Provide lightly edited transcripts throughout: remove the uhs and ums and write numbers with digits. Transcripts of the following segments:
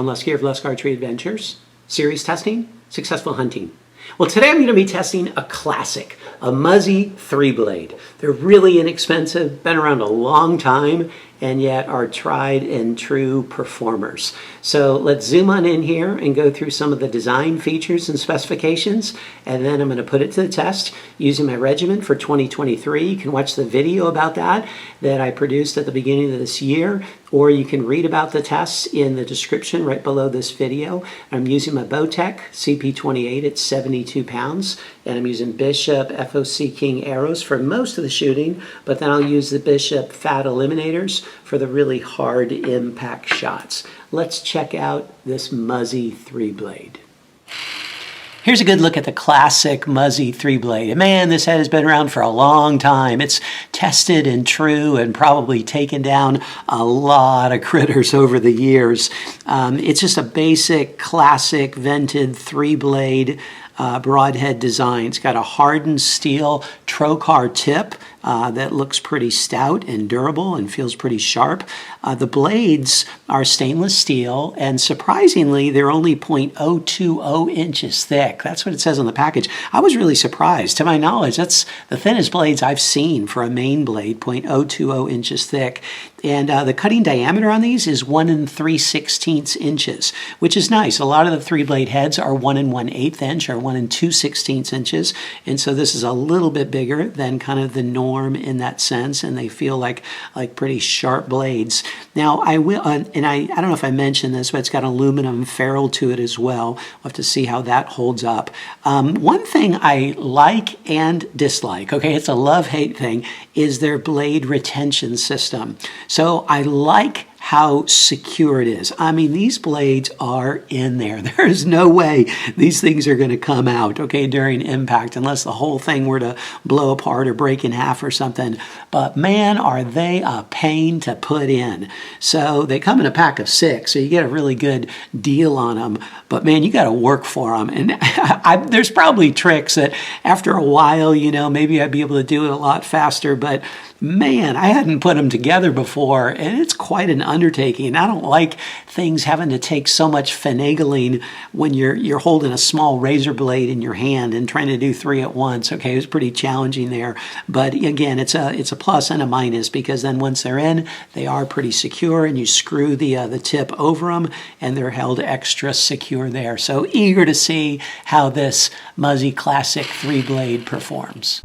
John Lusky of Lusk Archery Adventures. Series testing, successful hunting. Well, today I'm going to be testing a classic, a Muzzy 3-blade. They're really inexpensive, been around a long time, and yet are tried and true performers. So let's zoom on in here and go through some of the design features and specifications, and then I'm going to put it to the test using my regimen for 2023. You can watch the video about that I produced at the beginning of this year, or you can read about the tests in the description right below this video. I'm using my Bowtech CP28 at 72 pounds, and I'm using Bishop FOC King arrows for most of the shooting, but then I'll use the Bishop Fat Eliminators for the really hard impact shots. Let's check out this Muzzy 3-blade. Here's a good look at the classic Muzzy 3-blade. And man, this head has been around for a long time. It's tested and true and probably taken down a lot of critters over the years. It's just a basic, classic, vented 3-blade broadhead design. It's got a hardened steel trocar tip that looks pretty stout and durable and feels pretty sharp. The blades are stainless steel, and surprisingly, they're only 0.020 inches thick. That's what it says on the package. I was really surprised. To my knowledge, that's the thinnest blades I've seen for a main blade, 0.020 inches thick. And the cutting diameter on these is 1 3/16 inches, which is nice. A lot of the 3-blade heads are 1 1/8 inch or 1 2/16 inches, and so this is a little bit bigger than kind of the norm in that sense, and they feel like pretty sharp blades. Now I will, and I don't know if I mentioned this, but it's got aluminum ferrule to it as well. We'll have to see how that holds up. One thing I like and dislike, okay, it's a love-hate thing, is their blade retention system. So I like how secure it is. I mean, these blades are in there. There is no way these things are going to come out, okay, during impact, unless the whole thing were to blow apart or break in half or something. But man, are they a pain to put in. So they come in a pack of 6, so you get a really good deal on them. But man, you got to work for them. And there's probably tricks that after a while, you know, maybe I'd be able to do it a lot faster, but man, I hadn't put them together before, and it's quite an undertaking. I don't like things having to take so much finagling when you're holding a small razor blade in your hand and trying to do 3 at once. Okay, it was pretty challenging there, but again, it's a plus and a minus, because then once they're in, they are pretty secure, and you screw the tip over them, and they're held extra secure there. So eager to see how this Muzzy Classic 3-blade performs.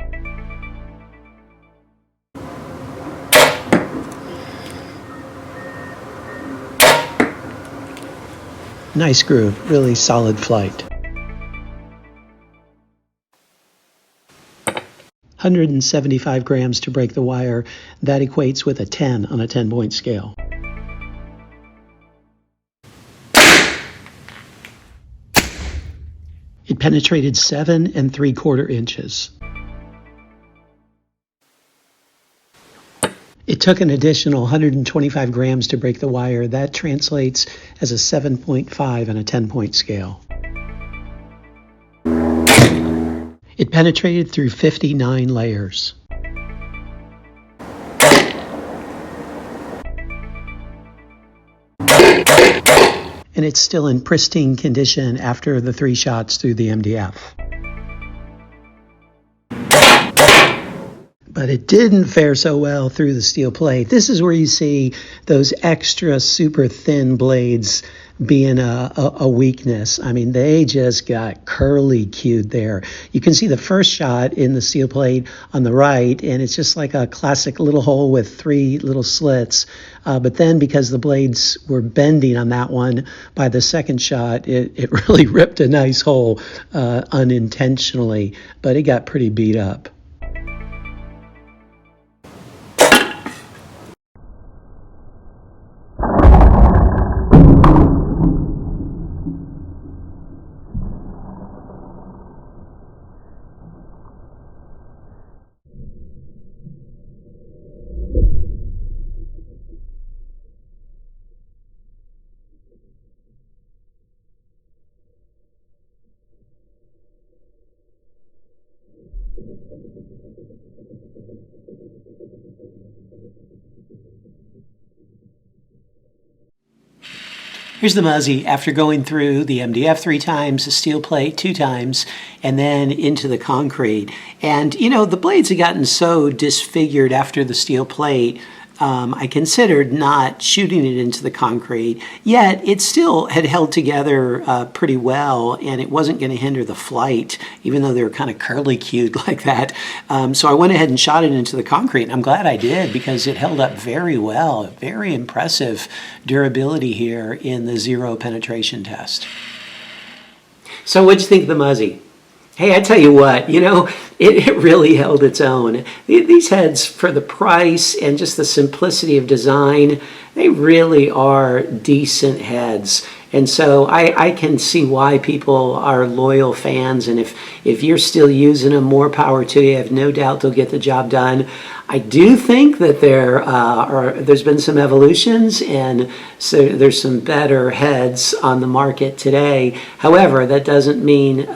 Nice groove, really solid flight. 175 grams to break the wire. That equates with a 10 on a 10-point scale. It penetrated 7 3/4 inches. It took an additional 125 grams to break the wire. That translates as a 7.5 on a 10-point scale. It penetrated through 59 layers. And it's still in pristine condition after the 3 shots through the MDF. But it didn't fare so well through the steel plate. This is where you see those extra super thin blades being a weakness. I mean, they just got curly cued there. You can see the first shot in the steel plate on the right, and it's just like a classic little hole with 3 little slits. But then because the blades were bending on that one, by the second shot, it really ripped a nice hole unintentionally, but it got pretty beat up. Here's the Muzzy after going through the MDF 3 times, the steel plate 2 times, and then into the concrete. And you know, the blades had gotten so disfigured after the steel plate, I considered not shooting it into the concrete, yet it still had held together pretty well, and it wasn't going to hinder the flight, even though they were kind of curly-cued like that. So I went ahead and shot it into the concrete, and I'm glad I did because it held up very well. Very impressive durability here in the zero penetration test. So what'd you think of the Muzzy? Hey, I tell you what, you know, it really held its own. These heads, for the price and just the simplicity of design, they really are decent heads. And so I can see why people are loyal fans, and if you're still using them, more power to you. I have no doubt they'll get the job done. I do think that there's been some evolutions, and so there's some better heads on the market today. However, that doesn't mean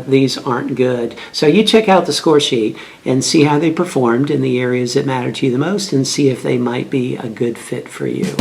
these aren't good. So you check out the score sheet and see how they performed in the areas that matter to you the most, and see if they might be a good fit for you.